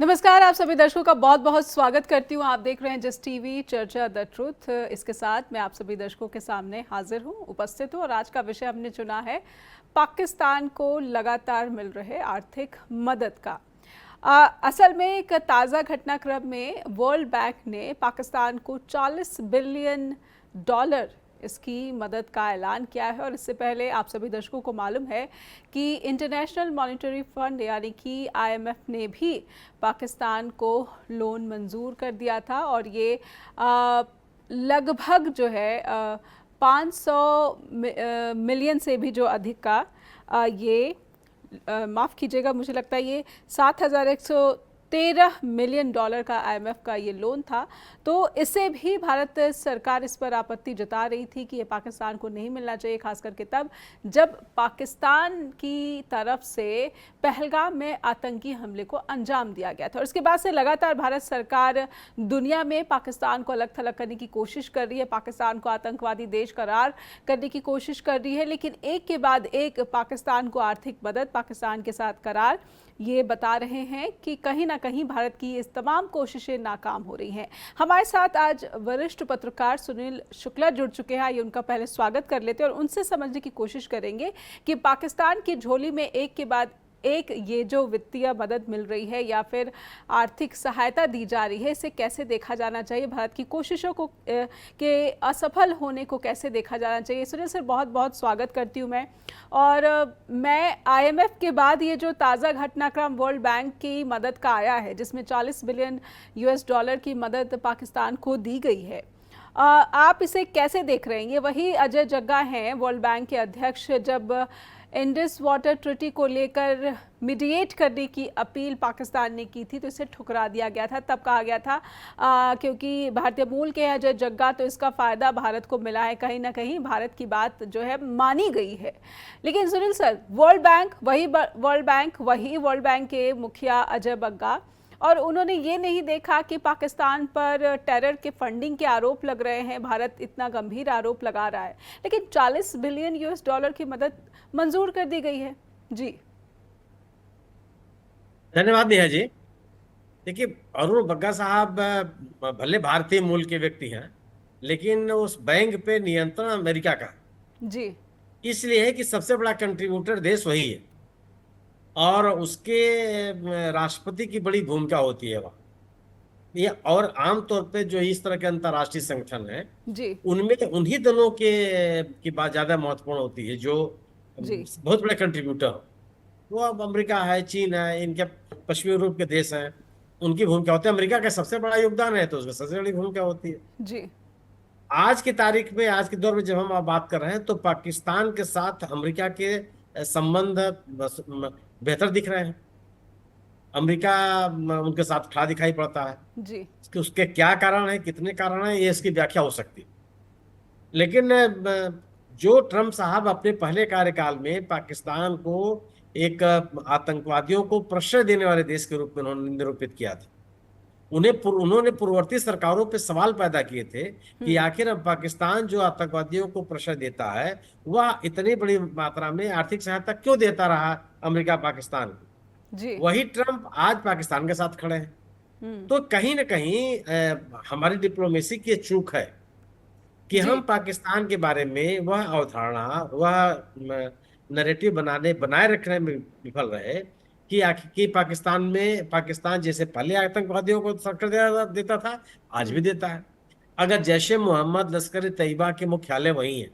नमस्कार, आप सभी दर्शकों का बहुत बहुत स्वागत करती हूँ। आप देख रहे हैं जस्ट टीवी चर्चा द ट्रुथ। इसके साथ मैं आप सभी दर्शकों के सामने हाजिर हूँ, उपस्थित हूँ और आज का विषय हमने चुना है पाकिस्तान को लगातार मिल रहे आर्थिक मदद का। असल में एक ताज़ा घटनाक्रम में वर्ल्ड बैंक ने पाकिस्तान को $40 बिलियन इसकी मदद का ऐलान किया है। और इससे पहले आप सभी दर्शकों को मालूम है कि इंटरनेशनल मॉनेटरी फंड यानी कि IMF ने भी पाकिस्तान को लोन मंजूर कर दिया था और ये लगभग जो है 500 मिलियन से भी जो अधिक का ये माफ़ कीजिएगा, मुझे लगता है ये $7,113 मिलियन का IMF का ये लोन था। तो इससे भी भारत सरकार इस पर आपत्ति जता रही थी कि ये पाकिस्तान को नहीं मिलना चाहिए, खास करके तब जब पाकिस्तान की तरफ से पहलगाम में आतंकी हमले को अंजाम दिया गया था। और इसके बाद से लगातार भारत सरकार दुनिया में पाकिस्तान को अलग थलग करने की कोशिश कर रही है, पाकिस्तान को आतंकवादी देश करार करने की कोशिश कर रही है, लेकिन एक के बाद एक पाकिस्तान को आर्थिक मदद, पाकिस्तान के साथ करार ये बता रहे हैं कि कहीं ना कहीं भारत की इस तमाम कोशिशें नाकाम हो रही हैं। हमारे साथ आज वरिष्ठ पत्रकार सुनील शुक्ला जुड़ चुके हैं। आइए उनका पहले स्वागत कर लेते हैं और उनसे समझने की कोशिश करेंगे कि पाकिस्तान की झोली में एक के बाद एक ये जो वित्तीय मदद मिल रही है या फिर आर्थिक सहायता दी जा रही है, इसे कैसे देखा जाना चाहिए, भारत की कोशिशों को के असफल होने को कैसे देखा जाना चाहिए। सुनील सर, बहुत बहुत स्वागत करती हूँ मैं। और मैं IMF के बाद ये जो ताज़ा घटनाक्रम वर्ल्ड बैंक की मदद का आया है, जिसमें $40 बिलियन की मदद पाकिस्तान को दी गई है, आप इसे कैसे देख रहे हैं? ये वही अजय जग्गा हैं, वर्ल्ड बैंक के अध्यक्ष। जब इंडस वाटर ट्रीटी को लेकर मीडिएट करने की अपील पाकिस्तान ने की थी तो इसे ठुकरा दिया गया था। तब कहा गया था क्योंकि भारतीय मूल के अजय जग्गा, तो इसका फ़ायदा भारत को मिला है, कहीं ना कहीं भारत की बात जो है मानी गई है। लेकिन सुनील सर, वर्ल्ड बैंक के मुखिया अजय बग्गा, और उन्होंने ये नहीं देखा कि पाकिस्तान पर टेरर के फंडिंग के आरोप लग रहे हैं, भारत इतना गंभीर आरोप लगा रहा है, लेकिन $40 बिलियन की मदद मंजूर कर दी गई है। जी धन्यवाद नेहा जी। देखिए, अरुण बग्गा साहब भले भारतीय मूल के व्यक्ति हैं, लेकिन उस बैंक पे नियंत्रण अमेरिका का जी इसलिए है कि सबसे बड़ा कंट्रीब्यूटर देश वही है और उसके राष्ट्रपति की बड़ी भूमिका होती है वहाँ। ये और आमतौर पे जो इस तरह के अंतर्राष्ट्रीय संगठन है जी उनमें उन्हीं दलों के की बात ज्यादा महत्वपूर्ण होती है जो जी बहुत बड़े कंट्रीब्यूटर हो। वो अब अमेरिका है, चीन है, इनके पश्चिमी यूरोप के देश हैं, उनकी भूमिका होती है। अमेरिका का सबसे बड़ा योगदान है तो उसकी सबसे बड़ी भूमिका होती है। जी आज की तारीख में, आज के दौर में जब हम बात कर रहे हैं तो पाकिस्तान के साथ अमेरिका के संबंध बेहतर दिख रहे हैं। अमेरिका उनके साथ खड़ा दिखाई पड़ता है। जी उसके क्या कारण है, कितने कारण है, ये इसकी व्याख्या हो सकती है। लेकिन जो ट्रम्प साहब अपने पहले कार्यकाल में पाकिस्तान को एक आतंकवादियों को प्रश्रय देने वाले देश के रूप में उन्होंने निरूपित किया था, उन्होंने पूर्ववर्ती सरकारों पे सवाल पैदा किए थे कि आखिर अब पाकिस्तान जो आतंकवादियों को प्रश्रय देता है वह इतनी बड़ी मात्रा में आर्थिक सहायता क्यों देता रहा अमेरिका पाकिस्तान को। जी वही ट्रम्प आज पाकिस्तान के साथ खड़े हैं। तो कहीं ना कहीं हमारी डिप्लोमेसी की चूक है कि हम पाकिस्तान के बारे में वह अवधारणा, वह नैरेटिव बनाए रखने में विफल रहे कि पाकिस्तान जैसे पहले आतंकवादियों को संरक्षण देता था, आज भी देता है। अगर जैशे मोहम्मद, लश्कर तैयबा के मुख्यालय वही हैं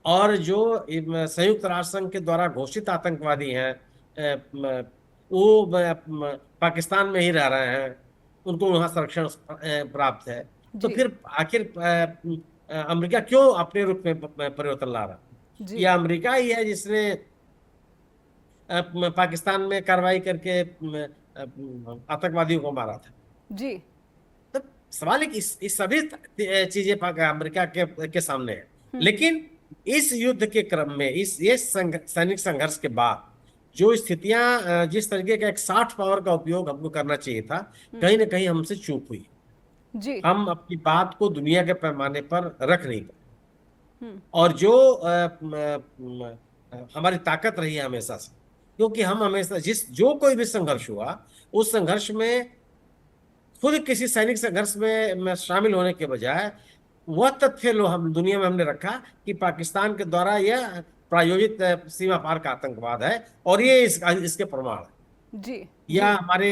और जो संयुक्त राष्ट्र संघ के द्वारा घोषित आतंकवादी हैं वो पाकिस्तान में ही रह रहे हैं, उनको वहां संरक्षण प्राप्त है, तो फिर आखिर अमेरिका क्यों अपने रुख में परिवर्तन ला रहा है? यह अमेरिका ही है जिसने पाकिस्तान में कार्रवाई करके आतंकवादियों को मारा था। जी तो सवाल है कि इस सभी चीजें अमेरिका के सामने है। लेकिन इस युद्ध के क्रम में, ये सैनिक संघर्ष के बाद जो स्थितियां, जिस तरीके का एक सॉफ्ट पावर का उपयोग हमको करना चाहिए था, कहीं ना कहीं हमसे चूक हुई। जी हम अपनी बात को दुनिया के पैमाने पर रख नहीं पाए। और जो हमारी ताकत रही है हमेशा से, क्योंकि हम हमेशा जो कोई भी संघर्ष हुआ, उस संघर्ष में खुद किसी सैनिक संघर्ष में शामिल होने के बजाय वह तथ्य लो हम दुनिया में हमने रखा कि पाकिस्तान के द्वारा यह प्रायोजित सीमा पार का आतंकवाद है, और ये इसके प्रमाण है। जी या जी हमारे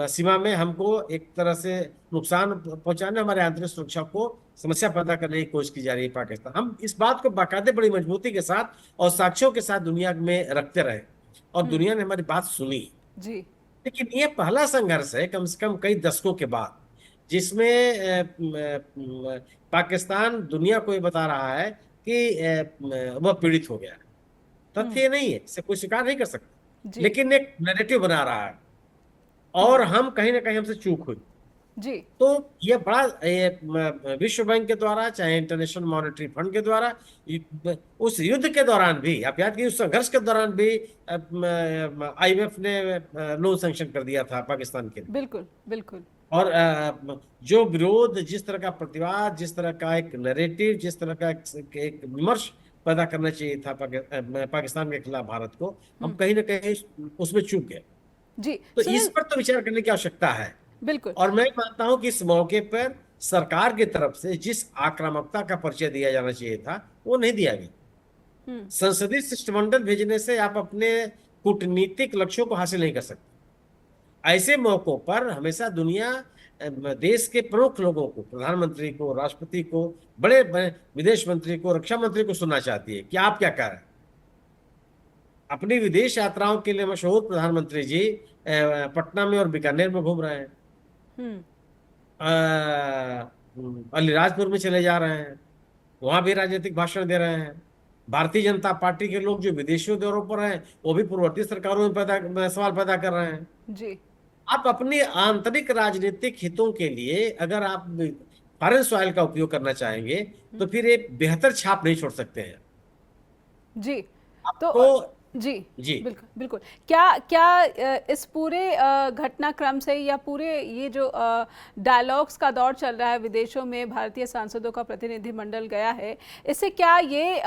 सीमा में हमको एक तरह से नुकसान पहुंचाने, हमारे आंतरिक सुरक्षा को समस्या पैदा करने की कोशिश की जा रही है पाकिस्तान। हम इस बात को बाकायदे बड़ी मजबूती के साथ और साक्ष्यों के साथ दुनिया में रखते रहे, और दुनिया ने हमारी बात सुनी। जी लेकिन ये पहला संघर्ष है कम से कम कई दशकों के बाद, जिसमें पाकिस्तान दुनिया को ये बता रहा है कि वह पीड़ित हो गया है। तथ्य ये नहीं है, इसे कोई स्वीकार नहीं कर सकता, जी लेकिन एक नैरेटिव बना रहा है, और हम कहीं ना कहीं हमसे चूक हुई। जी तो ये बड़ा विश्व बैंक के द्वारा, चाहे इंटरनेशनल मॉनेटरी फंड के द्वारा, उस युद्ध के दौरान भी आप याद कीजिए, उस संघर्ष के दौरान भी IMF ने लोन सैंक्शन कर दिया था पाकिस्तान के लिए। बिल्कुल बिल्कुल। और जो विरोध, जिस तरह का प्रतिवाद, जिस तरह का एक नैरेटिव, जिस तरह का एक विमर्श पैदा करना चाहिए था पाकिस्तान के खिलाफ भारत को, हम कहीं ना कहीं उसमें चूक गए। जी तो इस सुनील, पर तो विचार करने की आवश्यकता है। बिल्कुल। और मैं मानता हूं कि इस मौके पर सरकार की तरफ से जिस आक्रामकता का परिचय दिया जाना चाहिए था, वो नहीं दिया गया। संसदीय शिष्टमंडल भेजने से आप अपने कूटनीतिक लक्ष्यों को हासिल नहीं कर सकते। ऐसे मौकों पर हमेशा दुनिया देश के प्रमुख लोगों को, प्रधानमंत्री को, राष्ट्रपति को, बड़े बड़े विदेश मंत्री को, रक्षा मंत्री को सुनना चाहती है कि आप क्या कर रहे हैं। अपनी विदेश यात्राओं के लिए मशहूर प्रधानमंत्री जी पटना में और बीकानेर में घूम रहे हैं, अलीराजपुर में चले जा रहे हैं, वहां भी राजनीतिक भाषण दे रहे हैं। भारतीय जनता पार्टी के लोग जो विदेशियों दौरों पर हैं, वो भी पूर्ववर्ती सरकारों में सवाल पैदा कर रहे हैं। जी आप अपनी आंतरिक राजनीतिक हितों के लिए अगर आप फॉरेन सॉइल का उपयोग करना चाहेंगे, तो फिर एक बेहतर छाप नहीं छोड़ सकते हैं जी। तो आपको। जी जी, बिल्कुल बिल्कुल। क्या क्या इस पूरे घटनाक्रम से, या पूरे ये जो डायलॉग्स का दौर चल रहा है, विदेशों में भारतीय सांसदों का प्रतिनिधिमंडल गया है, इससे क्या ये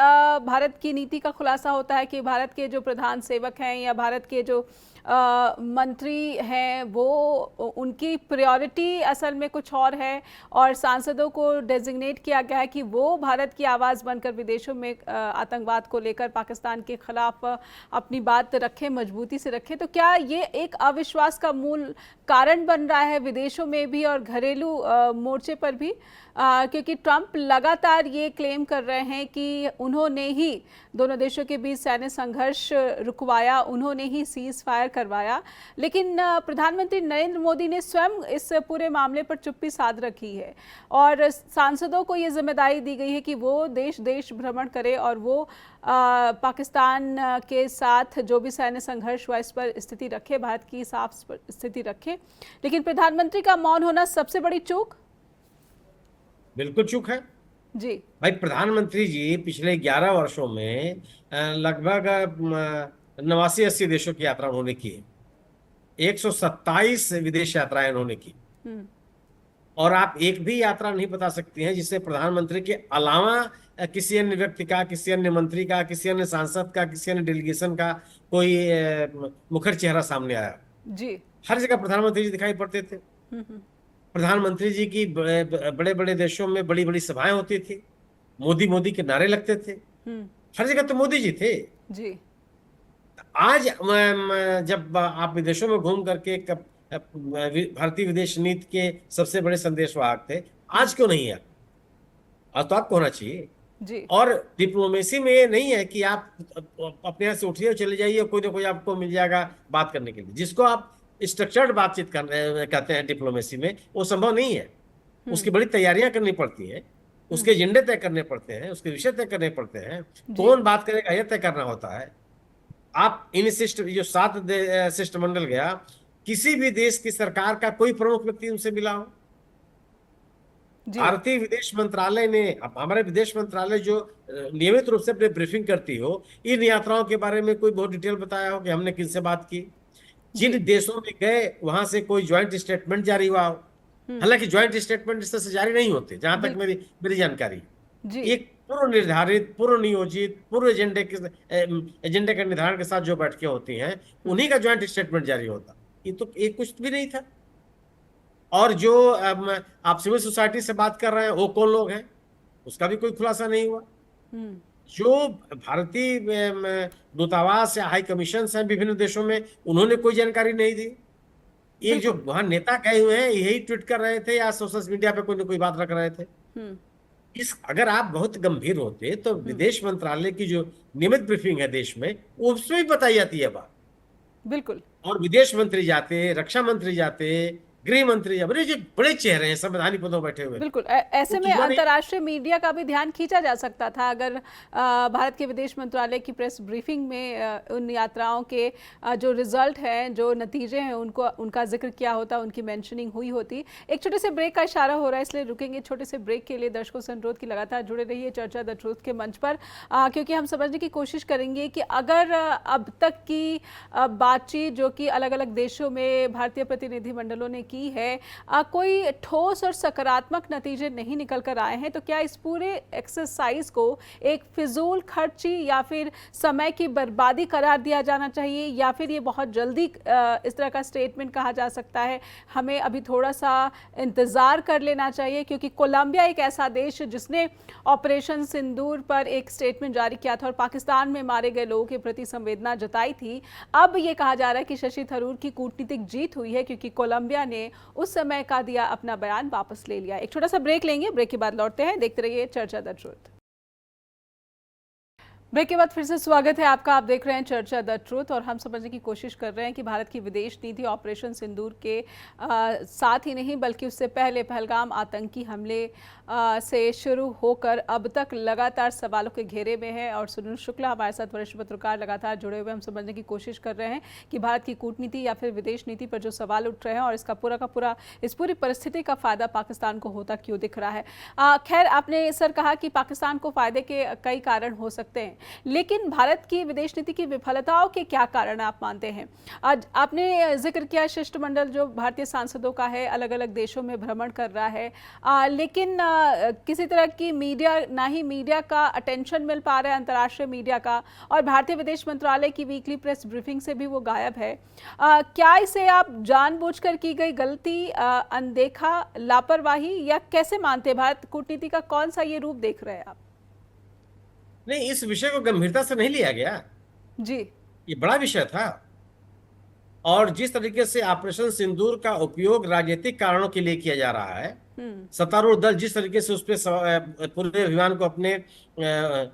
भारत की नीति का खुलासा होता है कि भारत के जो प्रधान सेवक हैं या भारत के जो मंत्री हैं, वो उनकी प्रायोरिटी असल में कुछ और है, और सांसदों को डेजिग्नेट किया गया है कि वो भारत की आवाज़ बनकर विदेशों में आतंकवाद को लेकर पाकिस्तान के खिलाफ अपनी बात रखें, मजबूती से रखें? तो क्या ये एक अविश्वास का मूल कारण बन रहा है विदेशों में भी और घरेलू मोर्चे पर भी? क्योंकि ट्रंप लगातार ये क्लेम कर रहे हैं कि उन्होंने ही दोनों देशों के बीच सैन्य संघर्ष रुकवाया, उन्होंने ही सीज फायर करवाया, लेकिन प्रधानमंत्री नरेंद्र मोदी ने स्वयं इस पूरे मामले पर चुप्पी साध रखी है, और सांसदों को ये जिम्मेदारी दी गई है कि वो देश देश भ्रमण करे और वो पाकिस्तान के साथ जो भी सैन्य संघर्ष हुआ इस पर स्थिति रखे, भारत की साफ स्थिति रखे। लेकिन प्रधानमंत्री का मौन होना सबसे बड़ी चूक। बिल्कुल चूक है जी भाई। प्रधानमंत्री जी पिछले 11 वर्षों में लगभग 89-80 देशों की यात्रा उन्होंने की है, 127 विदेश यात्राएं उन्होंने की, और आप एक भी यात्रा नहीं बता सकती हैं जिससे प्रधानमंत्री के अलावा किसी अन्य व्यक्ति का, किसी अन्य मंत्री का, किसी अन्य सांसद का, किसी अन्य डेलीगेशन का कोई मुखर चेहरा सामने आया। जी हर जगह प्रधानमंत्री जी दिखाई पड़ते थे। प्रधानमंत्री जी की बड़े बड़े देशों में बड़ी बड़ी सभाएं होती थी, मोदी मोदी के नारे लगते थे, हर जगह तो मोदी जी थे। जी आज जब आप विदेशों में घूम करके भारतीय विदेश नीति के सबसे बड़े संदेशवाहक थे, आज क्यों नहीं है? आज तो आपको होना चाहिए। जी और डिप्लोमेसी में ये नहीं है कि आप अपने यहाँ से उठिए और चले जाइए, कोई ना कोई आपको मिल जाएगा बात करने के लिए। जिसको आप स्ट्रक्चर्ड बातचीत कहते हैं डिप्लोमेसी में, वो संभव नहीं है। उसकी बड़ी तैयारियां करनी पड़ती है, उसके एजेंडे तय करने पड़ते हैं, उसके विषय तय करने पड़ते हैं, कौन बात करेगा यह तय करना होता है। आप इन जो 7 शिष्टमंडल गया, किसी भी देश की सरकार का कोई प्रमुख व्यक्ति उनसे मिला हो? भारतीय विदेश मंत्रालय ने, हमारे विदेश मंत्रालय जो नियमित रूप से अपनी ब्रीफिंग करती हो, इन यात्राओं के बारे में कोई बहुत डिटेल बताया हो कि हमने किनसे बात की, जिन देशों में गए वहां से कोई ज्वाइंट स्टेटमेंट जारी हुआ हो? हालांकि ज्वाइंट स्टेटमेंट इस तरह से जारी नहीं होते, जहां तक मेरी जानकारी। एक पूर्व निर्धारित, पूर्व नियोजित, पूर्व एजेंडे के निर्धारण के साथ जो बैठकें होती हैं, उन्हीं का ज्वाइंट स्टेटमेंट जारी होता। ये तो एक कुछ भी नहीं था। और जो आप सिविल सोसाइटी से बात कर रहे हैं, वो कौन लोग हैं, उसका भी कोई खुलासा नहीं हुआ। जो भारतीय दूतावास या हाई कमीशन हैं विभिन्न देशों में, उन्होंने कोई जानकारी नहीं दी। ये जो बिल्कुल। वहां नेता गए हुए हैं, यही ट्वीट कर रहे थे या सोशल मीडिया पे कोई ना कोई बात रख रहे थे। इस अगर आप बहुत गंभीर होते तो विदेश मंत्रालय की जो नियमित ब्रीफिंग है देश में, उसमें भी बताई जाती है बात। बिल्कुल। और विदेश मंत्री जाते, रक्षा मंत्री जाते, गृह मंत्री जाते, बड़े जो बड़े चेहरे हैं संवैधानिक पदों पर बैठे हुए, बिल्कुल। वो ऐसे में चीजों ने। अंतर्राष्ट्रीय मीडिया का भी ध्यान खींचा जा सकता था अगर भारत के विदेश मंत्रालय की प्रेस ब्रीफिंग में उन यात्राओं के जो रिजल्ट हैं, जो नतीजे हैं, उनको उनका जिक्र किया होता, उनकी मेंशनिंग हुई होती। एक छोटे से ब्रेक का इशारा हो रहा है, इसलिए रुकेंगे छोटे से ब्रेक के लिए। दर्शकों से अनुरोध की लगातार जुड़े रहिए चर्चा द ट्रूथ के मंच पर, क्योंकि हम समझने की कोशिश करेंगे कि अगर अब तक की बातचीत जो कि अलग अलग देशों में भारतीय प्रतिनिधिमंडलों ने की है, कोई ठोस और सकारात्मक नतीजे नहीं निकल कर आए हैं, तो क्या इस पूरे एक्सरसाइज को एक फिजूल खर्ची या फिर समय की बर्बादी करार दिया जाना चाहिए, या फिर ये बहुत जल्दी इस तरह का स्टेटमेंट कहा जा सकता है हमें अभी थोड़ा सा इंतज़ार कर लेना चाहिए? क्योंकि कोलंबिया एक ऐसा देश जिसने ऑपरेशन सिंदूर पर एक स्टेटमेंट जारी किया था और पाकिस्तान में मारे गए लोगों के प्रति संवेदना जताई थी। अब ये कहा जा रहा है कि शशि थरूर की कूटनीतिक जीत हुई है, क्योंकि कोलंबिया ने उस समय का दिया अपना बयान वापस ले लिया। एक छोटा सा ब्रेक लेंगे, ब्रेक के बाद लौटते हैं। देखते रहिए चर्चा द ट्रूथ। ब्रेक के बाद फिर से स्वागत है आपका। आप देख रहे हैं चर्चा द ट्रूथ और हम समझने की कोशिश कर रहे हैं कि भारत की विदेश नीति ऑपरेशन सिंदूर के साथ ही नहीं, बल्कि उससे पहले पहलगाम आतंकी हमले से शुरू होकर अब तक लगातार सवालों के घेरे में है। और सुनील शुक्ला हमारे साथ वरिष्ठ पत्रकार लगातार जुड़े हुए, हम समझने की कोशिश कर रहे हैं कि भारत की कूटनीति या फिर विदेश नीति पर जो सवाल उठ रहे हैं और इसका पूरा का पूरा, इस पूरी परिस्थिति का फायदा पाकिस्तान को होता क्यों दिख रहा है। खैर, आपने सर कहा कि पाकिस्तान को फायदे के कई कारण हो सकते हैं, लेकिन भारत की विदेश नीति की विफलताओं के क्या कारण आप मानते हैं? आज आपने जिक्र किया शिष्टमंडल जो भारतीय सांसदों का है, अलग अलग देशों में भ्रमण कर रहा है, लेकिन किसी तरह की मीडिया, ना ही मीडिया का अटेंशन मिल पा रहा है, अंतर्राष्ट्रीय मीडिया का, और भारतीय विदेश मंत्रालय की वीकली प्रेस ब्रीफिंग से भी वो गायब है। क्या इसे आप जानबूझकर की गई गलती, अनदेखा, लापरवाही, या कैसे मानते हैं? भारत कूटनीति का कौन सा ये रूप देख रहे हैं आप? नहीं, इस विषय को गंभीरता से नहीं लिया गया। जी। ये बड़ा विषय था। और जिस तरीके से ऑपरेशन सिंदूर का उपयोग राजनीतिक कारणों के लिए किया जा रहा है, सत्तारूढ़ दल जिस तरीके से उस पर पूरे अभियान को अपने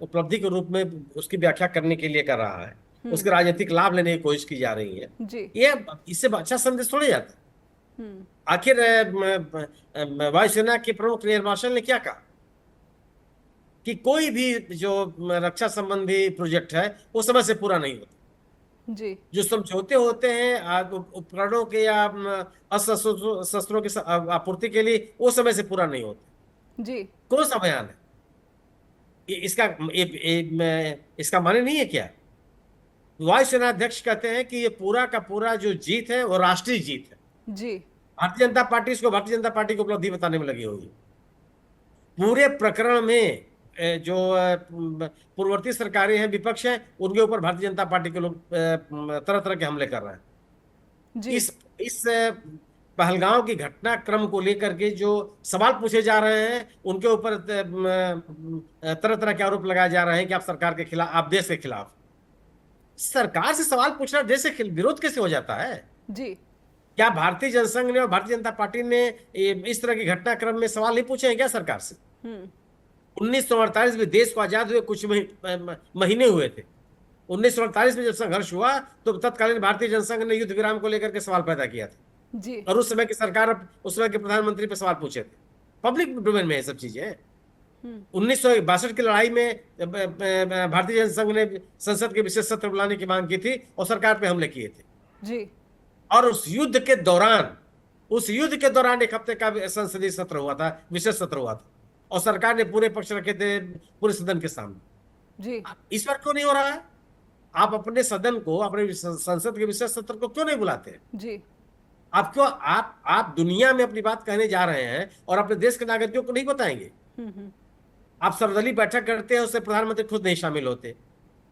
उपलब्धि के रूप में उसकी व्याख्या करने के लिए कर रहा है, उसके राजनीतिक लाभ लेने की कोशिश की जा रही है, जी। ये इससे अच्छा संदेश थोड़े जाता। आखिर वायुसेना के प्रमुख एयर मार्शल ने क्या कहा कि कोई भी जो रक्षा संबंधी प्रोजेक्ट है वो समय से पूरा नहीं होता। जी। जो समझौते होते हैं उपकरणों के या शस्त्रों की आपूर्ति के लिए, वो समय से पूरा नहीं होता। जी। कौन सा बयान है इसका माने नहीं है क्या? वायुसेना अध्यक्ष कहते हैं कि ये पूरा का पूरा जो जीत है वो राष्ट्रीय जीत है। जी। भारतीय जनता पार्टी इसको भारतीय जनता पार्टी की उपलब्धि बताने में लगी हुई। पूरे प्रकरण में जो पूर्ववर्ती सरकारें हैं, विपक्ष हैं, उनके ऊपर भारतीय जनता पार्टी के लोग तरह तरह के हमले कर रहे हैं। जी। इस पहलगांव की घटनाक्रम को लेकर के जो सवाल पूछे जा रहे हैं, उनके ऊपर तरह तरह के आरोप लगाए जा रहे हैं कि आप सरकार के खिलाफ, आप देश के खिलाफ। सरकार से सवाल पूछना देश से विरोध कैसे हो जाता है? जी। क्या भारतीय जनसंघ ने और भारतीय जनता पार्टी ने इस तरह के घटनाक्रम में सवाल नहीं पूछे हैं क्या सरकार से? 1948 में देश को आजाद हुए कुछ महीने हुए थे। 1948 में जब संघर्ष हुआ तो तत्कालीन भारतीय जनसंघ ने युद्ध विराम को लेकर के सवाल पैदा किया था जी। और उस समय की सरकार, उस समय के प्रधानमंत्री पे सवाल पूछे थे। पब्लिक डोमेन में ये सब चीजें। 1962 की लड़ाई में भारतीय जनसंघ ने संसद के विशेष सत्र बुलाने की मांग की थी और सरकार पे हमले किए थे जी। और उस युद्ध के दौरान एक हफ्ते का संसदीय सत्र हुआ था, विशेष सत्र हुआ था, और सरकार ने पूरे पक्ष रखे थे पूरे सदन के सामने जी। इस पर क्यों नहीं हो रहा है? आप अपने सदन को, अपने संसद के विशेष सत्र को क्यों नहीं बुलाते जी? आप क्यों, आप दुनिया में अपनी बात कहने जा रहे हैं और अपने देश के नागरिकों को नहीं बताएंगे? आप सर्वदलीय बैठक करते हैं, उससे प्रधानमंत्री खुद नहीं शामिल होते।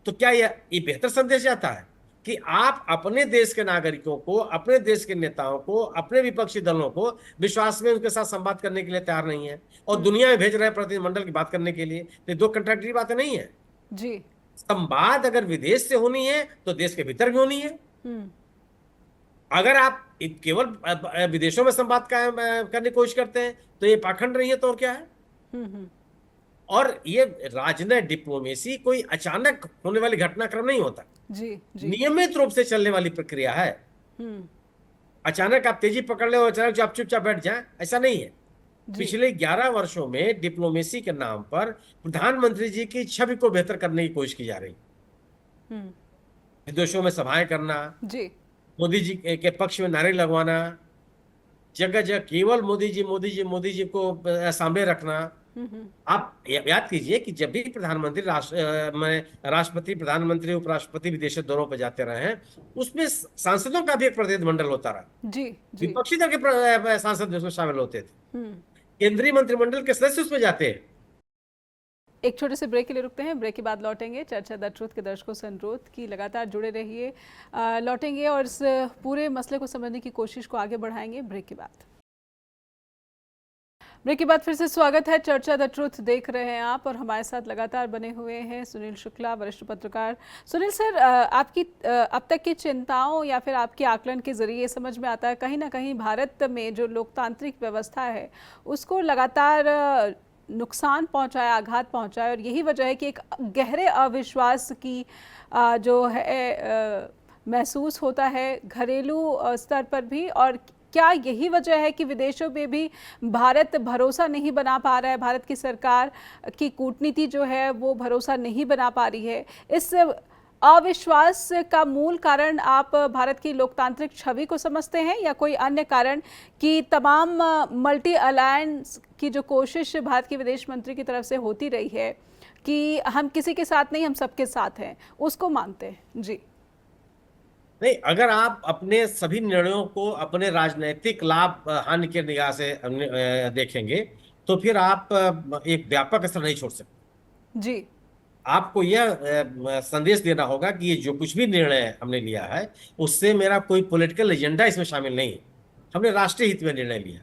तो क्या ये बेहतर संदेश जाता है कि आप अपने देश के नागरिकों को, अपने देश के नेताओं को, अपने विपक्षी दलों को विश्वास में उनके साथ संवाद करने के लिए तैयार नहीं है और दुनिया में भेज रहे हैं प्रतिनिधिमंडल की बात करने के लिए? तो ये दो कंट्राडिक्टरी बातें नहीं है। जी। संवाद अगर विदेश से होनी है तो देश के भीतर भी होनी है। अगर आप केवल विदेशों में संवाद कायम करने की कोशिश करते हैं तो ये पाखंड नहीं है तो और क्या है? और ये राजनयिक डिप्लोमेसी कोई अचानक होने वाली घटनाक्रम नहीं होता, जी जी। नियमित रूप से चलने वाली प्रक्रिया है। अचानक आप तेजी पकड़ ले और अचानक आप चुपचाप बैठ जाए, ऐसा नहीं है। पिछले 11 वर्षों में डिप्लोमेसी के नाम पर प्रधानमंत्री जी की छवि को बेहतर करने की कोशिश की जा रही, विदेशों में सभाएं करना, जी। मोदी जी के पक्ष में नारे लगवाना, जगह जगह केवल मोदी जी मोदी जी मोदी जी को सामने रखना। आप याद कीजिए कि जब भी प्रधानमंत्री राष्ट्रपति, प्रधानमंत्री, उपराष्ट्रपति विदेश दौरों पर जाते रहे हैं, उसमें सांसदों का भी एक प्रतिनिधिमंडल होता रहा। जी जी। विपक्षी दल के सांसद उसमें शामिल होते थे, केंद्रीय मंत्रिमंडल के सदस्य उसमें जाते हैं। एक छोटे से ब्रेक के लिए रुकते हैं, ब्रेक के बाद लौटेंगे। चर्चा द ट्रुथ के दर्शकों से अनुरोध कि लगातार जुड़े रहिए, लौटेंगे और इस पूरे मसले को समझने की कोशिश को आगे बढ़ाएंगे ब्रेक के बाद। ब्रेक के बाद फिर से स्वागत है। चर्चा द ट्रुथ देख रहे हैं आप और हमारे साथ लगातार बने हुए हैं सुनील शुक्ला, वरिष्ठ पत्रकार। सुनील सर, आपकी अब तक की चिंताओं या फिर आपके आकलन के जरिए ये समझ में आता है कहीं ना कहीं भारत में जो लोकतांत्रिक व्यवस्था है उसको लगातार नुकसान पहुंचाया, आघात पहुंचाया, और यही वजह है कि एक गहरे अविश्वास की जो है महसूस होता है घरेलू स्तर पर भी। और क्या यही वजह है कि विदेशों में भी भारत भरोसा नहीं बना पा रहा है, भारत की सरकार की कूटनीति जो है वो भरोसा नहीं बना पा रही है? इस अविश्वास का मूल कारण आप भारत की लोकतांत्रिक छवि को समझते हैं या कोई अन्य कारण कि तमाम मल्टी अलायंस की जो कोशिश भारत के विदेश मंत्री की तरफ से होती रही है कि हम किसी के साथ नहीं, हम सबके साथ हैं, उसको मानते हैं? जी नहीं, अगर आप अपने सभी निर्णयों को अपने राजनीतिक लाभ हानि की निगाह से देखेंगे तो फिर आप एक व्यापक असर नहीं छोड़ सकते। जी। आपको यह संदेश देना होगा कि ये जो कुछ भी निर्णय हमने लिया है उससे मेरा कोई पॉलिटिकल एजेंडा इसमें शामिल नहीं है, हमने राष्ट्रीय हित में निर्णय लिया।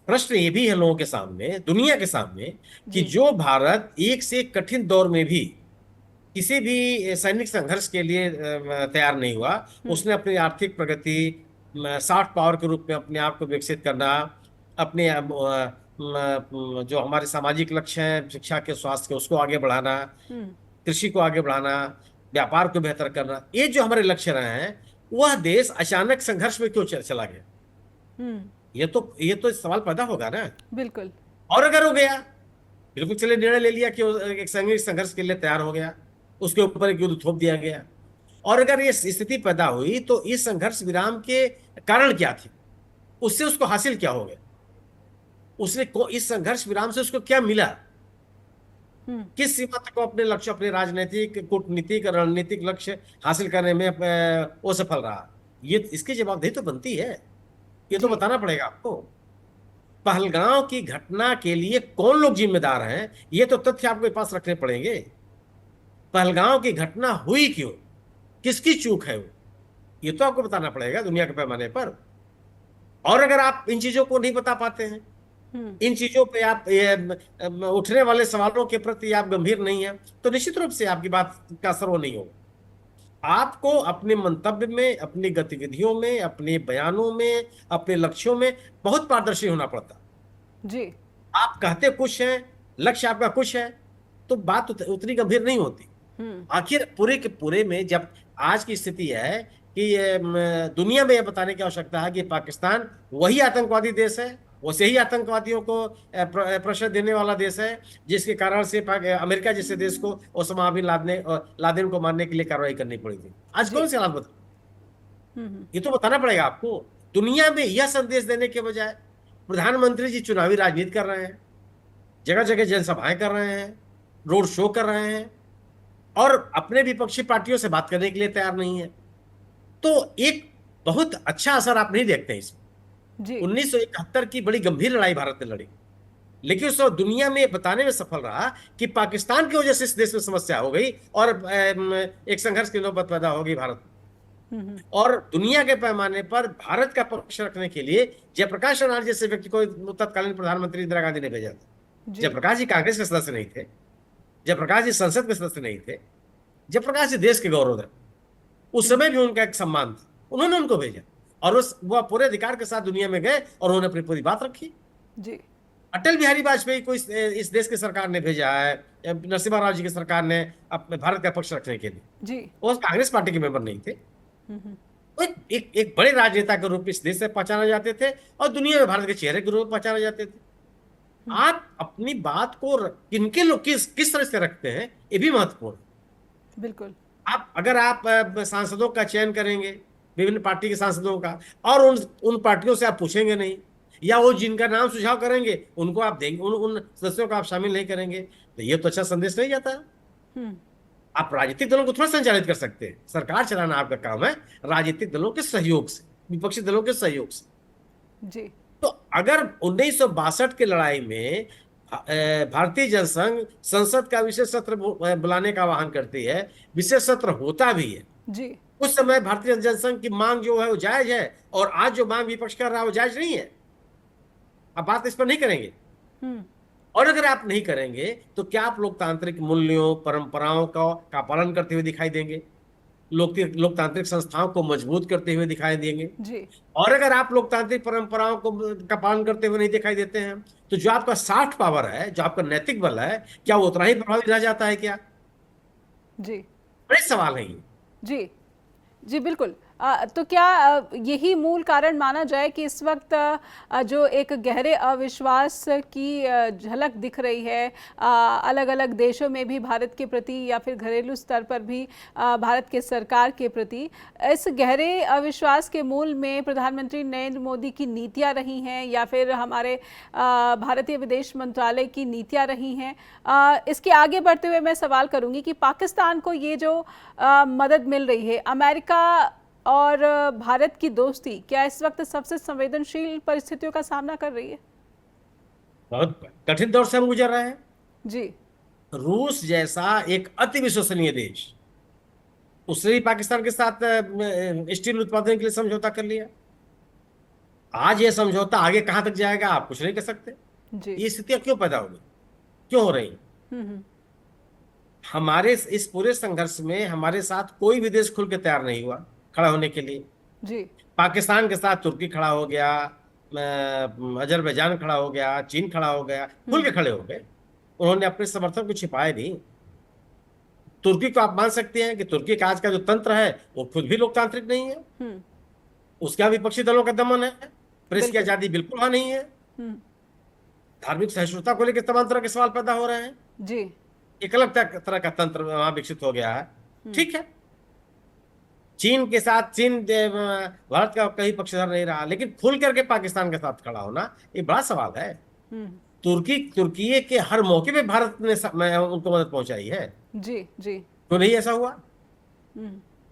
प्रश्न ये भी है लोगों के सामने, दुनिया के सामने, कि जो भारत एक से एक कठिन दौर में भी किसी भी सैनिक संघर्ष के लिए तैयार नहीं हुआ, उसने अपनी आर्थिक प्रगति, सॉफ्ट पावर के रूप में अपने आप को विकसित करना, अपने जो हमारे सामाजिक लक्ष्य हैं, शिक्षा के, स्वास्थ्य के, उसको आगे बढ़ाना, कृषि को आगे बढ़ाना, व्यापार को बेहतर करना, ये जो हमारे लक्ष्य रहे हैं, वह देश अचानक संघर्ष में क्यों चला गया? ये तो सवाल पैदा होगा ना। बिल्कुल। और अगर हो गया, बिल्कुल चले निर्णय ले लिया कि एक सैनिक संघर्ष के लिए तैयार हो गया, उसके ऊपर एक युद्ध थोप दिया गया, और अगर ये स्थिति पैदा हुई तो इस संघर्ष विराम के कारण क्या थे, उससे उसको हासिल क्या हो गया, उसने इस संघर्ष विराम से उसको क्या मिला, किस सीमा तक वो अपने लक्ष्य, अपने राजनीतिक, कूटनीतिक, रणनीतिक लक्ष्य हासिल करने में वो सफल रहा? ये इसकी जवाबदेही तो बनती है, ये तो बताना पड़ेगा आपको। पहलगांव की घटना के लिए कौन लोग जिम्मेदार हैं, ये तो तथ्य आपके पास रखने पड़ेंगे। पहलगांव की घटना हुई क्यों, किसकी चूक है वो, ये तो आपको बताना पड़ेगा दुनिया के पैमाने पर। और अगर आप इन चीजों को नहीं बता पाते हैं, इन चीजों पे आप उठने वाले सवालों के प्रति आप गंभीर नहीं है, तो निश्चित रूप से आपकी बात का असर वो नहीं होगा। आपको अपने मंतव्य में, अपनी गतिविधियों में, अपने बयानों में, अपने लक्ष्यों में बहुत पारदर्शी होना पड़ता जी। आप कहते कुछ हैं, लक्ष्य आपका कुछ है, तो बात उतनी गंभीर नहीं होती। आखिर पूरे के पूरे में जब आज की स्थिति है कि दुनिया में यह बताने की आवश्यकता है कि पाकिस्तान वही आतंकवादी देश है, वैसे ही आतंकवादियों को प्रश्रय देने वाला देश है, जिसके कारण से अमेरिका जैसे देश को ओसामा बिन लादेन को मारने के लिए कार्रवाई करनी पड़ी थी। आज कौन से हालात बता, ये तो बताना पड़ेगा आपको। दुनिया में यह संदेश देने के बजाय प्रधानमंत्री जी चुनावी राजनीति कर रहे हैं, जगह जगह जनसभाएं कर रहे हैं, रोड शो कर रहे हैं, और अपने विपक्षी पार्टियों से बात करने के लिए तैयार नहीं है। तो एक बहुत अच्छा असर आप नहीं देखते इसमें। 1971 की बड़ी गंभीर लड़ाई भारत ने लड़ी, लेकिन उस वक्त दुनिया में ये बताने में सफल रहा कि पाकिस्तान की वजह से इस देश में समस्या हो गई और एक संघर्ष की नौबत पैदा हो गई भारत में। और दुनिया के पैमाने पर भारत का पक्ष रखने के लिए जयप्रकाश नारायण जैसे व्यक्ति को तत्कालीन प्रधानमंत्री इंदिरा गांधी ने भेजा था। जी जयप्रकाश जी कांग्रेस के सदस्य नहीं थे, जयप्रकाश जी संसद के सदस्य नहीं थे, जयप्रकाश जी देश के गौरव थे। उस समय भी उनका एक सम्मान था, उन्होंने उनको भेजा और उस वो पूरे अधिकार के साथ दुनिया में गए और उन्होंने अपनी पूरी बात रखी। जी अटल बिहारी वाजपेयी को इस देश की सरकार ने भेजा है, नरसिम्हा राव जी की सरकार ने अपने भारत का पक्ष रखने के लिए। जी वो कांग्रेस पार्टी के मेंबर नहीं थे, वो एक बड़े राजनेता के रूप में इस देश से पहचाने जाते थे और दुनिया में भारत के चेहरे के रूप में पहचाने जाते थे। आप अपनी बात को किनके लोग किस तरह से रखते हैं, ये भी महत्वपूर्ण है। बिल्कुल। अगर आप सांसदों का चयन करेंगे, विभिन्न पार्टी के सांसदों का, और उन पार्टियों से आप पूछेंगे नहीं, या वो जिनका नाम सुझाव करेंगे उनको आप देंगे, उन सदस्यों को आप शामिल नहीं करेंगे, तो ये तो अच्छा संदेश नहीं जाता। आप राजनीतिक दलों को थोड़ा संचालित कर सकते हैं, सरकार चलाना आपका काम है राजनीतिक दलों के सहयोग से, विपक्षी दलों के सहयोग से। जी तो अगर 1962 की लड़ाई में भारतीय जनसंघ संसद का विशेष सत्र बुलाने का आह्वान करती है, विशेष सत्र होता भी है, जी उस समय भारतीय जनसंघ की मांग जो है वो जायज है, और आज जो मांग विपक्ष कर रहा है वो जायज नहीं है। अब बात इस पर नहीं करेंगे, और अगर आप नहीं करेंगे तो क्या आप लोकतांत्रिक मूल्यों परंपराओं का पालन करते हुए दिखाई देंगे, लोकतांत्रिक संस्थाओं को मजबूत करते हुए दिखाई देंगे? जी और अगर आप लोकतांत्रिक परंपराओं का पालन करते हुए नहीं दिखाई देते हैं, तो जो आपका सॉफ्ट पावर है, जो आपका नैतिक बल है, क्या वो उतना ही प्रभावी रह जाता है क्या? जी बड़े सवाल है ये। जी जी बिल्कुल। तो क्या यही मूल कारण माना जाए कि इस वक्त जो एक गहरे अविश्वास की झलक दिख रही है अलग अलग देशों में भी भारत के प्रति, या फिर घरेलू स्तर पर भी भारत के सरकार के प्रति, इस गहरे अविश्वास के मूल में प्रधानमंत्री नरेंद्र मोदी की नीतियां रही हैं, या फिर हमारे भारतीय विदेश मंत्रालय की नीतियां रही हैं? इसके आगे बढ़ते हुए मैं सवाल करूंगी कि पाकिस्तान को ये जो मदद मिल रही है, अमेरिका और भारत की दोस्ती क्या इस वक्त सबसे संवेदनशील परिस्थितियों का सामना कर रही है? बहुत कठिन दौर से हम गुजर रहे हैं। जी रूस जैसा एक अति विश्वसनीय देश, उसने भी पाकिस्तान के साथ स्टील उत्पादन के लिए समझौता कर लिया। आज ये समझौता आगे कहां तक जाएगा आप कुछ नहीं कह सकते। जी ये स्थितियां क्यों पैदा हो गई, क्यों हो रही? हमारे इस पूरे संघर्ष में हमारे साथ कोई भी देश खुल के तैयार नहीं हुआ खड़ा होने के लिए। जी पाकिस्तान के साथ तुर्की खड़ा हो गया, अजरबैजान खड़ा हो गया, चीन खड़ा हो गया, खुल के खड़े हो गए। उन्होंने अपने समर्थन को छिपाए नहीं। तुर्की को आप मान सकते हैं कि तुर्की का आज का जो तंत्र है वो खुद भी लोकतांत्रिक नहीं है, उसका विपक्षी दलों का दमन है, प्रेस की आजादी बिल्कुल वहां नहीं है, धार्मिक सहिष्णुता को लेकर तमाम तरह के सवाल पैदा हो रहे हैं। जी एक अलग तरह का तंत्र वहां विकसित हो गया है। ठीक है, चीन के साथ भारत का कहीं पक्षधर नहीं रहा, लेकिन खुल करके पाकिस्तान के साथ खड़ा होना ये बड़ा सवाल है। तुर्की के हर मौके पे भारत ने उनको मदद पहुंचाई है। जी जी तो नहीं ऐसा हुआ?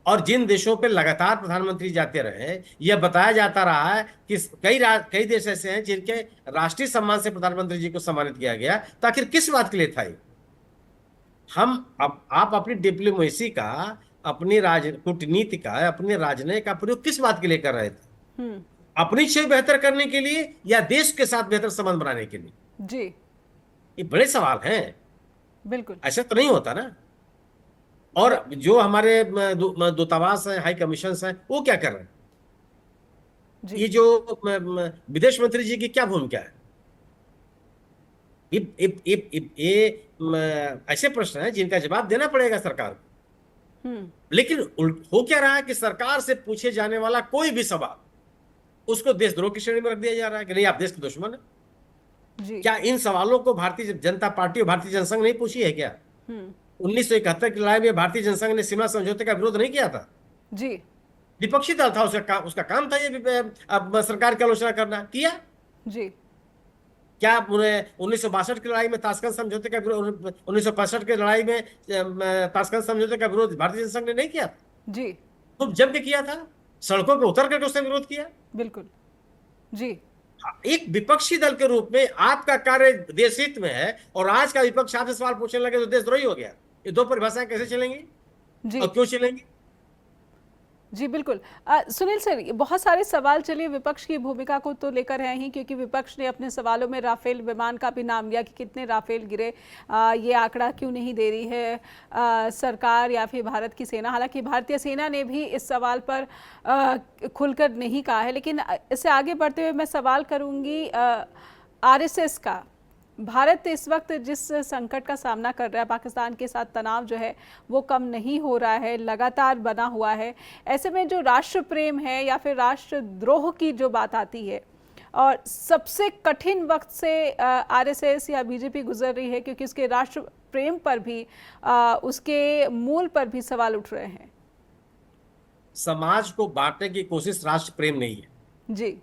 और जिन देशों पे लगातार प्रधानमंत्री जाते रहे, यह बताया जाता रहा है कि कई देश ऐसे हैं जिनके राष्ट्रीय सम्मान से प्रधानमंत्री जी को सम्मानित किया गया, तो आखिर किस बात के लिए था ये? आप अपनी डिप्लोमेसी का, अपनी कूटनीति का, अपने राजनय का प्रयोग किस बात के लिए कर रहे थे? अपनी छवि बेहतर करने के लिए या देश के साथ बेहतर संबंध बनाने के लिए? जी ये बड़े सवाल हैं। बिल्कुल। ऐसा तो नहीं होता ना। और जो हमारे दूतावास हैं, हाई कमीशन हैं, वो क्या कर रहे हैं? ये जो विदेश मंत्री जी की क्या भूमिका है? ये ऐसे प्रश्न हैं जिनका जवाब देना पड़ेगा सरकार को। लेकिन हो क्या रहा है कि सरकार से पूछे जाने वाला कोई भी सवाल उसको देशद्रोह की श्रेणी में रख दिया जा रहा है कि नहीं, आप देश के दुश्मन है। जी। क्या इन सवालों को भारतीय जनता पार्टी और भारतीय जनसंघ नहीं पूछी है क्या? 1971 की लड़ाई में भारतीय जनसंघ ने शिमला समझौते का विरोध नहीं किया था? जी विपक्षी दल था, उसका काम था ये अब सरकार की आलोचना करना। किया? जी क्या 1962 की लड़ाई में ताशकंद समझौते का विरोध, 1965 की लड़ाई में ताशकंद समझौते का विरोध भारतीय जनसंघ ने नहीं किया? जी खूब जम के किया था, सड़कों पर उतर करके उसने विरोध किया। बिल्कुल। जी एक विपक्षी दल के रूप में आपका कार्य देश हित में है, और आज का विपक्ष आपसे सवाल पूछने लगे तो देशद्रोही हो गया। ये दो परिभाषाएं कैसे चलेंगी जी और क्यों चलेंगी? जी बिल्कुल। सुनील सर, ये बहुत सारे सवाल चलिए विपक्ष की भूमिका को तो लेकर हैं ही, क्योंकि विपक्ष ने अपने सवालों में राफेल विमान का भी नाम लिया कि कितने राफेल गिरे। ये आंकड़ा क्यों नहीं दे रही है सरकार या फिर भारत की सेना। हालांकि भारतीय सेना ने भी इस सवाल पर खुलकर नहीं कहा है, लेकिन इससे आगे बढ़ते हुए मैं सवाल करूंगी आरएसएस का। भारत इस वक्त जिस संकट का सामना कर रहा है, पाकिस्तान के साथ तनाव जो है वो कम नहीं हो रहा है, लगातार बना हुआ है। ऐसे में जो राष्ट्र प्रेम है या फिर राष्ट्रद्रोह की जो बात आती है, और सबसे कठिन वक्त से आरएसएस या बीजेपी गुजर रही है, क्योंकि उसके राष्ट्र प्रेम पर भी उसके मूल पर भी सवाल उठ रहे हैं। समाज को बांटने की कोशिश राष्ट्र प्रेम नहीं है। जी।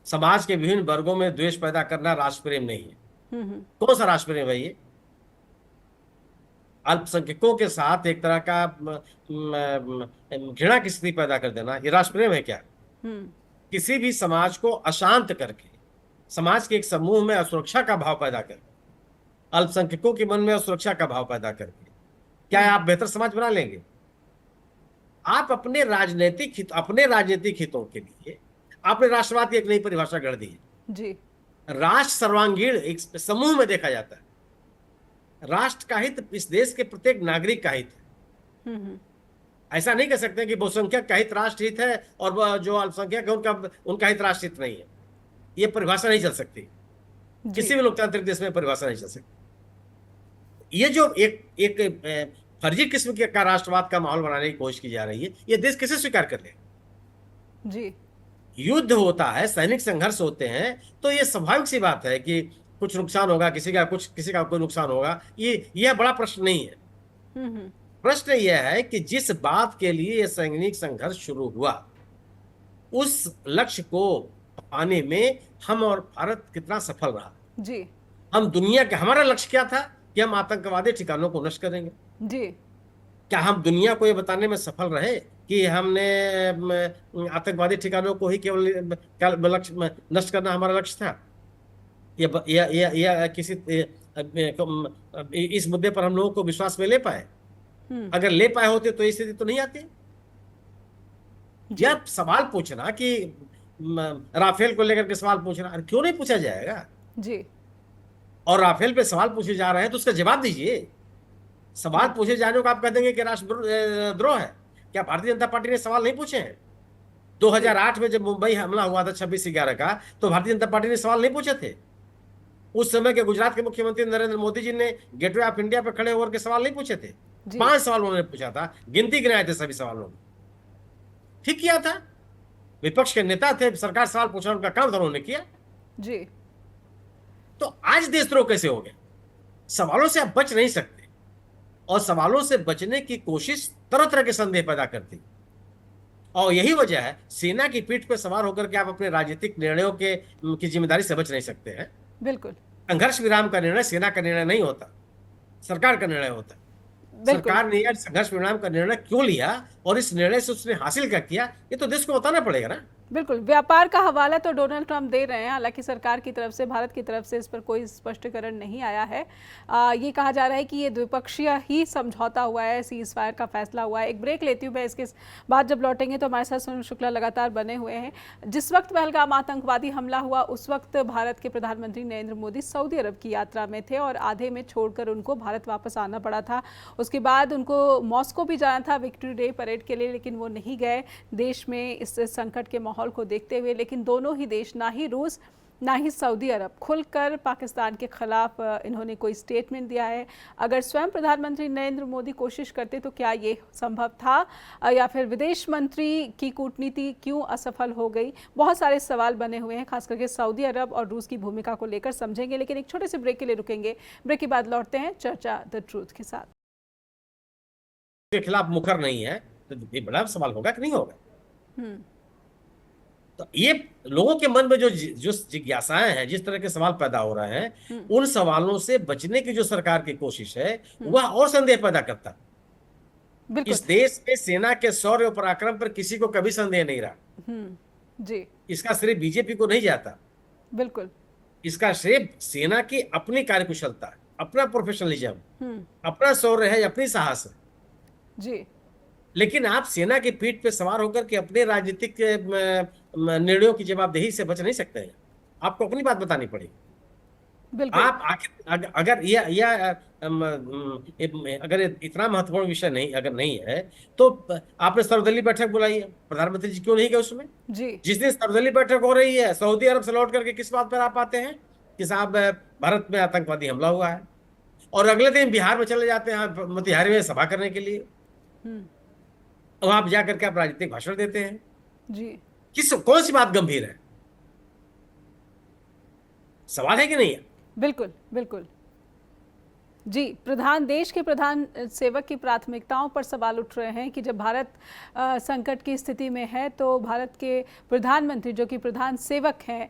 समाज के विभिन्न वर्गों में द्वेष पैदा करना राष्ट्र प्रेम नहीं है। हम्म। कौन सा राष्ट्र प्रेम है ये? अल्पसंख्यकों के साथ एक तरह का घृणा की स्थिति पैदा कर देना, ये राष्ट्र प्रेम है क्या? हम्म। किसी भी समाज को अशांत करके, समाज के एक समूह में असुरक्षा का भाव पैदा करके, अल्पसंख्यकों के मन में असुरक्षा का भाव पैदा करके क्या आप बेहतर समाज बना लेंगे? आप अपने राजनीतिक हितों के लिए आपने राष्ट्रवाद की एक नई परिभाषा गढ़ दी है। जी। राष्ट्र सर्वांगीण एक समूह में देखा जाता है। राष्ट्र का हित इस देश के प्रत्येक नागरिक का हित है। ऐसा नहीं कह सकते कि बहुसंख्यक का हित राष्ट्र हित है और जो अल्पसंख्यक है उनका हित राष्ट्र हित नहीं है। ये परिभाषा नहीं चल सकती, किसी भी लोकतांत्रिक देश में परिभाषा नहीं चल सकती। ये जो एक फर्जी किस्म का राष्ट्रवाद का माहौल बनाने की कोशिश की जा रही है, ये देश कैसे स्वीकार कर ले? जी। युद्ध होता है, सैनिक संघर्ष होते हैं, तो ये स्वाभाविक सी बात है कि कुछ नुकसान होगा, किसी का कोई नुकसान होगा। यह बड़ा प्रश्न नहीं है। प्रश्न यह है कि जिस बात के लिए यह सैनिक संघर्ष शुरू हुआ, उस लक्ष्य को पाने में हम और भारत कितना सफल रहा। जी। हमारा लक्ष्य क्या था कि हम आतंकवादी ठिकानों को नष्ट करेंगे। जी। क्या हम दुनिया को ये बताने में सफल रहे कि हमने आतंकवादी ठिकानों को ही केवल लक्ष्य नष्ट करना हमारा लक्ष्य था? या किसी इस मुद्दे पर हम लोगों को विश्वास में ले पाए? अगर ले पाए होते तो ये स्थिति तो नहीं आती। यह सवाल पूछना कि राफेल को लेकर के सवाल पूछना, क्यों नहीं पूछा जाएगा? जी। और राफेल पे सवाल पूछे जा रहे हैं तो उसका जवाब दीजिए। सवाल पूछे जाने को आप कह देंगे कि राष्ट्रद्रोह है। क्या भारतीय जनता पार्टी ने सवाल नहीं पूछे हैं? 2008 में जब मुंबई हमला हुआ था 26/11 का, तो भारतीय जनता पार्टी ने सवाल नहीं पूछे थे? उस समय के गुजरात के मुख्यमंत्री नरेंद्र मोदी जी ने गेटवे ऑफ इंडिया पर खड़े होकर के सवाल नहीं पूछे थे? 5 सवाल उन्होंने पूछा था, गिनती गिनाए थे सभी सवालों में। ठीक किया था। विपक्ष के नेता थे, सरकार सवाल पूछना उनका काम था, उन्होंने किया। जी। तो आज देशद्रोह कैसे हो गया? सवालों से आप बच नहीं सकते, और सवालों से बचने की कोशिश तरह तरह के संदेह पैदा करती। और यही वजह है, सेना की पीठ पर सवार होकर के आप अपने राजनीतिक निर्णयों की जिम्मेदारी से बच नहीं सकते हैं। बिल्कुल। संघर्ष विराम का निर्णय सेना का निर्णय नहीं होता, सरकार का निर्णय होता है। सरकार ने यह संघर्ष विराम का निर्णय क्यों लिया और इस निर्णय से उसने हासिल क्या किया, ये तो देश को बताना पड़ेगा ना। बिल्कुल। व्यापार का हवाला तो डोनाल्ड ट्रंप दे रहे हैं, हालांकि सरकार की तरफ से, भारत की तरफ से इस पर कोई स्पष्टीकरण नहीं आया है। ये कहा जा रहा है कि ये द्विपक्षीय ही समझौता हुआ है, सीज फायर का फैसला हुआ है। एक ब्रेक लेती हूँ मैं, इसके बाद जब लौटेंगे तो हमारे साथ सुनील शुक्ला लगातार बने हुए हैं। जिस वक्त पहलगाम आतंकवादी हमला हुआ, उस वक्त भारत के प्रधानमंत्री नरेंद्र मोदी सऊदी अरब की यात्रा में थे और आधे में छोड़कर उनको भारत वापस आना पड़ा था। उसके बाद उनको मॉस्को भी जाना था विक्ट्री डे परेड के लिए, लेकिन वो नहीं गए देश में इस संकट के माहौल को देखते हुए। लेकिन दोनों ही देश, ना ही रूस ना ही सऊदी अरब, खुलकर पाकिस्तान के खिलाफ इन्होंने कोई स्टेटमेंट दिया है। अगर स्वयं प्रधानमंत्री नरेंद्र मोदी कोशिश करते तो क्या ये संभव था, या फिर विदेश मंत्री की कूटनीति क्यों असफल हो गई? बहुत सारे सवाल बने हुए हैं, खास करके सऊदी अरब और रूस की भूमिका को लेकर समझेंगे, लेकिन एक छोटे से ब्रेक के लिए रुकेंगे। ब्रेक के बाद लौटते हैं चर्चा द ट्रूथ के साथ। के खिलाफ मुखर नहीं है तो ये बड़ा सवाल होगा कि नहीं होगा। तो ये लोगों के मन में जो जिज्ञासाएं हैं, जिस तरह के सवाल पैदा हो रहे हैं, उन सवालों से बचने की जो सरकार की कोशिश है वह और संदेह पैदा करता है। इस देश में सेना के शौर्य और पराक्रम पर किसी को कभी संदेह नहीं रहा। जी। इसका श्रेय बीजेपी को नहीं जाता, बिल्कुल। इसका श्रेय सेना की अपनी कार्यकुशलता, अपना प्रोफेशनलिज्म, हम्म। अपना शौर्य है, अपनी साहस है। जी। लेकिन आप सेना की पीठ पे सवार होकर के अपने राजनीतिक निर्णयों की जवाबदेही से बच नहीं सकते हैं। आपको अपनी बात बतानी पड़ेगी। बिल्कुल। आप आखिर अगर यह अगर इतना महत्वपूर्ण विषय नहीं अगर नहीं है, तो आपने सर्वदलीय बैठक बुलाई है, प्रधानमंत्री जी क्यों नहीं गए उसमें? जी। जिस दिन सर्वदलीय बैठक हो रही है, सऊदी अरब से लौट करके किस बात पर आप आते हैं कि साहब भारत में आतंकवादी हमला हुआ है, और अगले दिन बिहार में चले जाते हैं मोतिहारी में सभा करने के लिए। हम्म। वहां आप जाकर के आप राजनीतिक भाषण देते हैं। जी। कौन सी बात गंभीर है? सवाल है कि नहीं है? बिल्कुल बिल्कुल। जी, देश के प्रधान सेवक की प्राथमिकताओं पर सवाल उठ रहे हैं कि जब भारत संकट की स्थिति में है तो भारत के प्रधानमंत्री जो कि प्रधान सेवक हैं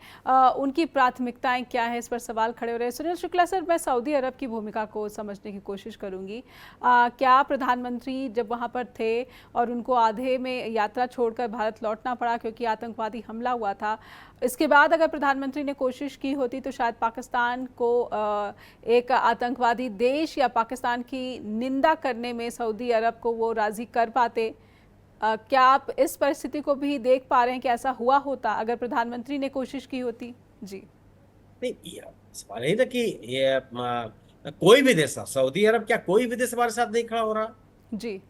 उनकी प्राथमिकताएं क्या हैं, इस पर सवाल खड़े हो रहे हैं। सुनील शुक्ला सर, मैं सऊदी अरब की भूमिका को समझने की कोशिश करूंगी। क्या प्रधानमंत्री जब वहां पर थे और उनको आधे में यात्रा छोड़कर भारत लौटना पड़ा क्योंकि आतंकवादी हमला हुआ था, इसके बाद अगर प्रधानमंत्री ने कोशिश की होती तो शायद पाकिस्तान को एक आतंकवादी देश या पाकिस्तान की निंदा करने में सऊदी अरब को वो राजी कर पाते? क्या आप इस परिस्थिति को भी देख पा रहे हैं कि ऐसा हुआ होता अगर प्रधानमंत्री ने कोशिश की होती? जी। नहीं, सवाल है ना कि ये कोई भी देश, सऊदी अरब क्या कोई भी देश हमारे साथ नहीं खड़ा हो रहा? जी।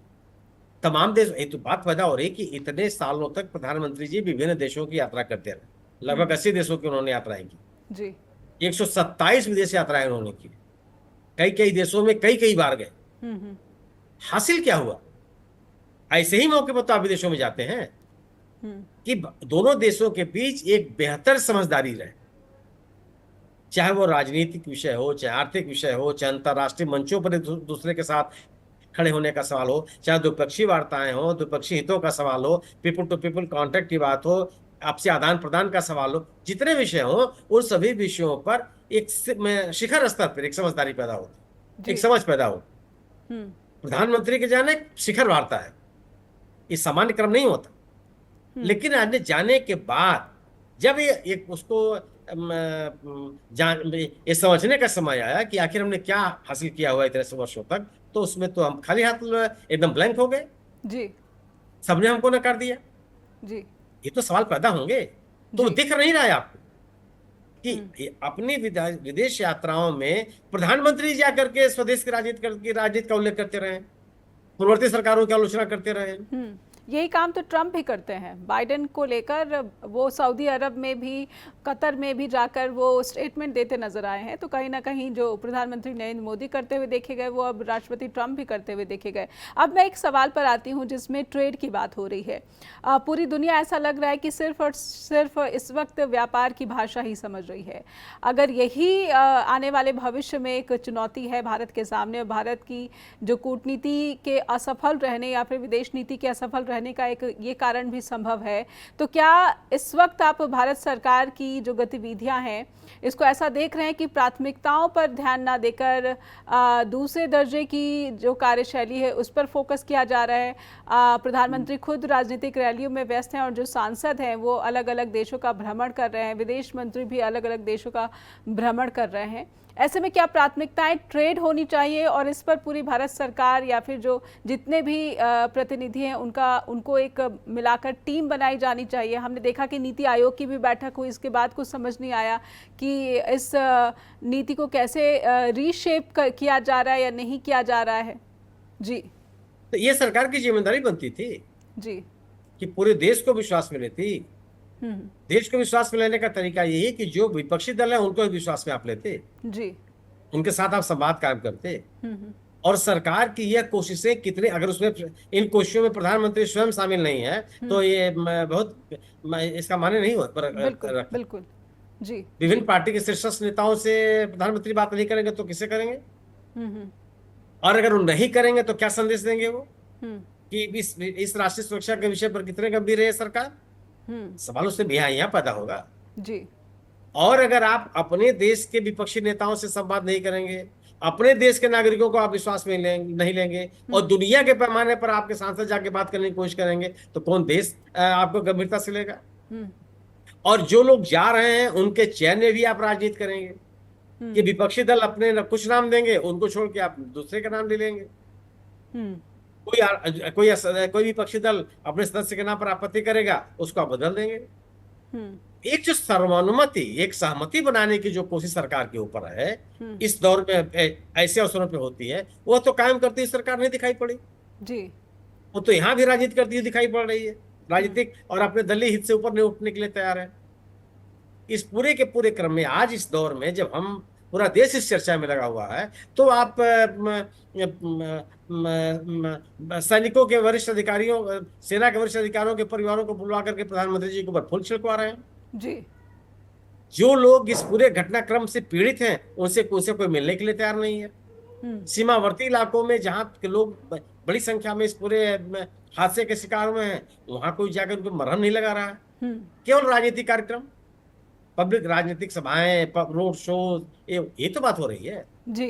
तमाम देश, ये तो बात पैदा हो रही है कि इतने सालों तक प्रधानमंत्री जी विभिन्न देशों की यात्रा करते रहे, लगभग 80 देशों की उन्होंने यात्राएं की, जी। 127 विदेश यात्राएं उन्होंने की, कई कई देशों में कई कई बार गए। हम्म। हासिल क्या हुआ? ऐसे ही मौके पर तो आप विदेशों में जाते हैं हम्म। कि दोनों देशों के बीच एक बेहतर समझदारी रहे, चाहे वो राजनीतिक विषय हो, चाहे आर्थिक विषय हो, चाहे अंतर्राष्ट्रीय मंचों पर एक दूसरे के साथ खड़े होने का सवाल हो, चाहे द्विपक्षीय वार्ताएं हो, द्विपक्षीय हितों का सवाल हो, पीपल टू पीपल कांटेक्ट की बात हो, आपसे आदान प्रदान का सवाल हो, जितने विषय हो उन सभी विषयों पर एक शिखर स्तर पर एक समझदारी पैदा होती, एक जी। समझ पैदा होती। हम्म। प्रधानमंत्री के जाने शिखर वार्ता है, ये सामान्य क्रम नहीं होता। लेकिन आने जाने के बाद जब ये एक उसको ये समझने का समय आया कि आखिर हमने क्या हासिल किया हुआ इतने वर्षों तक, तो उसमें तो हम खाली हाथ एकदम ब्लैंक हो गए, जी। सबने हमको नकार दिया। जी। ये तो सवाल पैदा होंगे। तो जी। दिख नहीं रहा है आपको कि अपनी विदेश यात्राओं में प्रधानमंत्री जाकर के स्वदेश की राजनीति का उल्लेख करते रहे, पूर्ववर्ती सरकारों की आलोचना करते रहे। यही काम तो ट्रंप भी करते हैं बाइडेन को लेकर। वो सऊदी अरब में भी, कतर में भी जाकर वो स्टेटमेंट देते नजर आए हैं। तो कहीं ना कहीं जो प्रधानमंत्री नरेंद्र मोदी करते हुए देखे गए वो अब राष्ट्रपति ट्रंप भी करते हुए देखे गए। अब मैं एक सवाल पर आती हूँ जिसमें ट्रेड की बात हो रही है। पूरी दुनिया ऐसा लग रहा है कि सिर्फ और सिर्फ इस वक्त व्यापार की भाषा ही समझ रही है। अगर यही आने वाले भविष्य में एक चुनौती है भारत के सामने, और भारत की जो कूटनीति के असफल रहने या फिर विदेश नीति के असफल रहने का एक ये कारण भी संभव है, तो क्या इस वक्त आप भारत सरकार की जो गतिविधियां हैं इसको ऐसा देख रहे हैं कि प्राथमिकताओं पर ध्यान ना देकर दूसरे दर्जे की जो कार्यशैली है उस पर फोकस किया जा रहा है? प्रधानमंत्री खुद राजनीतिक रैलियों में व्यस्त हैं और जो सांसद हैं वो अलग अलग देशों का भ्रमण कर रहे हैं, विदेश मंत्री भी अलग अलग देशों का भ्रमण कर रहे हैं। ऐसे में क्या प्राथमिकताएं ट्रेड होनी चाहिए और इस पर पूरी भारत सरकार या फिर जो जितने भी प्रतिनिधि हैं उनको एक मिलाकर टीम बनाई जानी चाहिए? हमने देखा कि नीति आयोग की भी बैठक हुई, इसके बाद कुछ समझ नहीं आया कि इस नीति को कैसे रीशेप किया जा रहा है या नहीं किया जा रहा है। जी। तो ये सरकार की जिम्मेदारी बनती थी जी। कि पूरे देश को विश्वास में लेती। देश को विश्वास में लेने का तरीका यही है कि जो विपक्षी दल है उनको विश्वास में आप लेते जी, उनके साथ आप संवाद कायम करते। और सरकार की यह कोशिशें कितने, अगर उसमें इन कोशिशों में प्रधानमंत्री स्वयं शामिल नहीं है तो ये बहुत इसका माने नहीं होता। बिल्कुल बिल्कुल जी। विभिन्न पार्टी के शीर्षस्थ नेताओं से प्रधानमंत्री बात नहीं करेंगे तो किसे करेंगे? और अगर वो नहीं करेंगे तो क्या संदेश देंगे वो कि इस राष्ट्रीय सुरक्षा के विषय पर कितने गंभीर है सरकार? सवाल उससे भी यहाँ पैदा होगा जी। और अगर आप अपने देश के विपक्षी नेताओं से संवाद नहीं करेंगे, अपने देश के नागरिकों को आप विश्वास में नहीं लेंगे और दुनिया के पैमाने पर आपके सांसद जाके बात करने की कोशिश करेंगे, तो कौन देश आपको गंभीरता से लेगा? और जो लोग जा रहे हैं उनके चयन में भी आप राजनीति करेंगे कि विपक्षी दल अपने कुछ नाम देंगे, उनको छोड़ के आप दूसरे का नाम ले लेंगे। हम्म। कोई विपक्षी दल अपने सदस्य के नाम पर आपत्ति करेगा, उसको आप बदल देंगे। हम्म। एक जो सर्वानुमति, एक सहमति बनाने की जो कोशिश सरकार के ऊपर है हम्म। इस दौर में, ऐसे अवसरों पे होती है, वो तो कायम करती हुई सरकार नहीं दिखाई पड़ी। जी। वो तो यहाँ भी राजनीति करती हुई दिखाई पड़ रही है, राजनीतिक और अपने दलीय हित से ऊपर नहीं उठने के लिए तैयार है। इस पूरे के पूरे क्रम में आज इस दौर में जब हम पूरा देश इस चर्चा में लगा हुआ है, तो आप सैनिकों के वरिष्ठ अधिकारियों, सेना के वरिष्ठ अधिकारियों के परिवारों को बुलवा करके प्रधानमंत्री जी के ऊपर फूल छिड़कवा रहे हैं। जी। जो लोग इस पूरे घटनाक्रम से पीड़ित हैं उनसे कोई मिलने के लिए तैयार नहीं है। सीमावर्ती इलाकों में जहां के लोग बड़ी संख्या में इस पूरे हादसे के शिकार हुए हैं, वहां कोई जाकर उनको मरहम नहीं लगा रहा है। केवल राजनीतिक कार्यक्रम, पब्लिक राजनीतिक सभाएं, रोड शो, ये तो बात हो रही है। जी।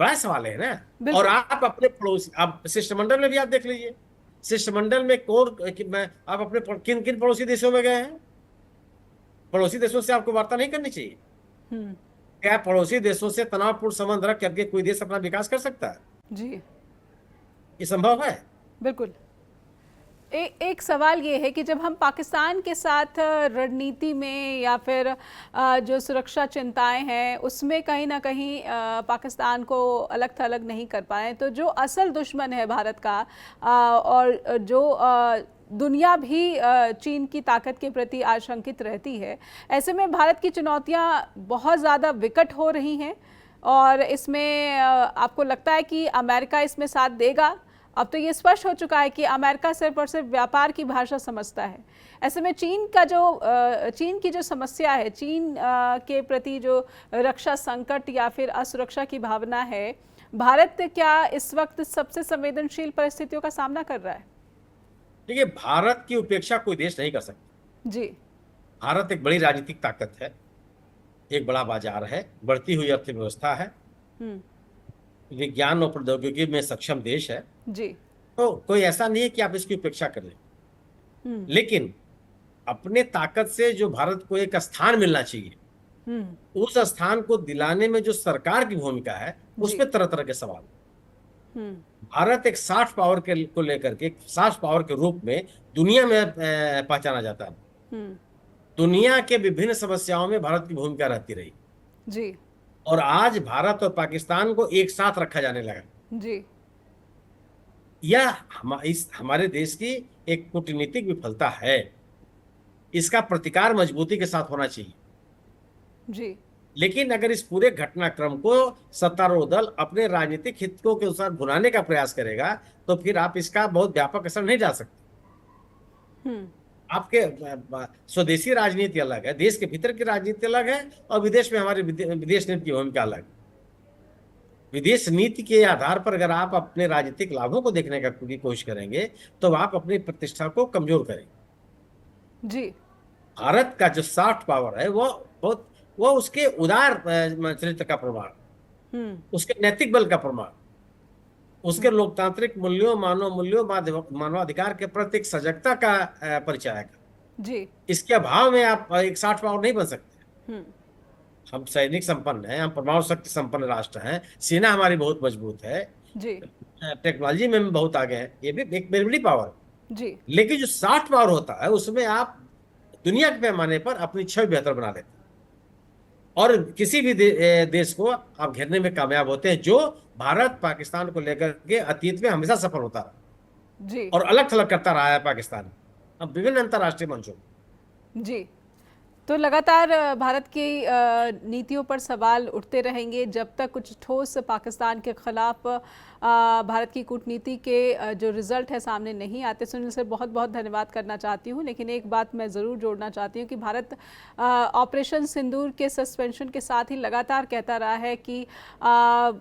बड़ा सवाल है ना। बिल्कुल। और आप अपने पड़ोसी, आप शिष्टमंडल में भी आप देख लीजिए, शिष्टमंडल में आप अपने किन किन पड़ोसी देशों में गए हैं? पड़ोसी देशों से आपको वार्ता नहीं करनी चाहिए? क्या पड़ोसी देशों से तनावपूर्ण संबंध रख करके कोई देश अपना विकास कर सकता है? जी। ये संभव है? बिल्कुल। एक सवाल ये है कि जब हम पाकिस्तान के साथ रणनीति में या फिर जो सुरक्षा चिंताएं हैं उसमें कहीं ना कहीं पाकिस्तान को अलग थलग नहीं कर पाए, तो जो असल दुश्मन है भारत का और जो दुनिया भी चीन की ताकत के प्रति आशंकित रहती है, ऐसे में भारत की चुनौतियां बहुत ज़्यादा विकट हो रही हैं और इसमें आपको लगता है कि अमेरिका इसमें साथ देगा? अब तो ये स्पष्ट हो चुका है कि अमेरिका सिर्फ और सिर्फ व्यापार की भाषा समझता है। ऐसे में चीन की जो समस्या है, चीन के प्रति जो रक्षा संकट या फिर असुरक्षा की भावना है, भारत क्या इस वक्त सबसे संवेदनशील परिस्थितियों का सामना कर रहा है? देखिए, भारत की उपेक्षा कोई देश नहीं कर सकता। जी। भारत एक बड़ी राजनीतिक ताकत है, एक बड़ा बाजार है, बढ़ती हुई अर्थव्यवस्था है, विज्ञान और प्रौद्योगिकी में सक्षम देश है। जी। तो कोई ऐसा नहीं है कि आप इसकी उपेक्षा कर लें, लेकिन अपने ताकत से जो भारत को एक स्थान मिलना चाहिए, उस स्थान को दिलाने में जो सरकार की भूमिका है, उसमें तरह तरह के सवाल। भारत एक सॉफ्ट पावर को लेकर के, सॉफ्ट पावर के रूप में दुनिया में पहचाना जाता है। दुनिया के विभिन्न समस्याओं में भारत की भूमिका रहती रही जी। और आज भारत और पाकिस्तान को एक साथ रखा जाने लगा जी। यह हमारे देश की एक कूटनीतिक विफलता है। इसका प्रतिकार मजबूती के साथ होना चाहिए। जी। लेकिन अगर इस पूरे घटनाक्रम को सत्तारूढ़ दल अपने राजनीतिक हितों के अनुसार भुनाने का प्रयास करेगा, तो फिर आप इसका बहुत व्यापक असर नहीं डाल सकते। आपके स्वदेशी राजनीति अलग है, देश के भीतर की राजनीति अलग है, और विदेश में हमारी विदेश नीति की भूमिका अलग। विदेश नीति के आधार पर अगर आप अपने राजनीतिक लाभों को देखने की कोशिश करेंगे, तो आप अपनी प्रतिष्ठा को कमजोर करेंगे। जी। भारत का जो सॉफ्ट पावर है वो उसके उदार चरित्र का प्रमाण, उसके नैतिक बल का प्रमाण, उसके लोकतांत्रिक मूल्यों, मानव मूल्यों, मानवाधिकार के प्रति एक सजगता का परिचायक जी। इसके अभाव में आप एक सॉफ्ट पावर नहीं बन सकते। हम सैनिक संपन्न हैं, हम परमाणु शक्ति संपन्न राष्ट्र हैं, सेना हमारी बहुत मजबूत है जी। टेक्नोलॉजी में बहुत आगे हैं, ये भी एक बड़ी पावर जी। लेकिन जो सॉफ्ट पावर होता है उसमें आप दुनिया के पैमाने पर अपनी छवि बेहतर बना लेते हैं और किसी भी देश को आप घेरने में कामयाब होते हैं, जो भारत पाकिस्तान को लेकर के अतीत में हमेशा सफल होता रहा जी। और अलग थलग करता रहा है पाकिस्तान अब विभिन्न अंतर्राष्ट्रीय मंचों। जी। तो लगातार भारत की नीतियों पर सवाल उठते रहेंगे जब तक कुछ ठोस पाकिस्तान के खिलाफ भारत की कूटनीति के जो रिजल्ट है सामने नहीं आते। सुनील सर, बहुत बहुत धन्यवाद करना चाहती हूँ, लेकिन एक बात मैं ज़रूर जोड़ना चाहती हूँ कि भारत ऑपरेशन सिंदूर के सस्पेंशन के साथ ही लगातार कहता रहा है कि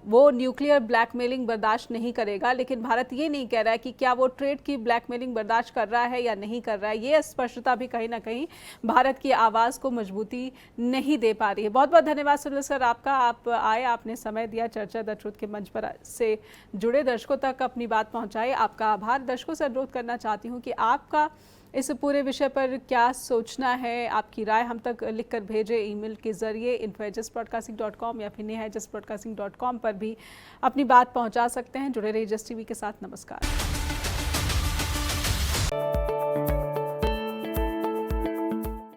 वो न्यूक्लियर ब्लैकमेलिंग बर्दाश्त नहीं करेगा, लेकिन भारत ये नहीं कह रहा है कि क्या वो ट्रेड की ब्लैकमेलिंग बर्दाश्त कर रहा है या नहीं कर रहा है। ये स्पष्टता भी कहीं ना कहीं भारत की आवाज़ को मजबूती नहीं दे पा रही है। बहुत बहुत धन्यवाद सुनील सर आपका, आप आए, आपने समय दिया, चर्चा द ट्रुथ के मंच पर से जुड़े दर्शकों तक अपनी बात पहुंचाई। आपका आभार। दर्शकों से अनुरोध करना चाहती हूं कि आपका इस पूरे विषय पर क्या सोचना है, आपकी राय हम तक लिखकर भेजें ईमेल के ज़रिए info@justbroadcasting.com या फिर neha@justbroadcasting.com पर भी अपनी बात पहुंचा सकते हैं। जुड़े रहिए जस्ट टीवी के साथ। नमस्कार।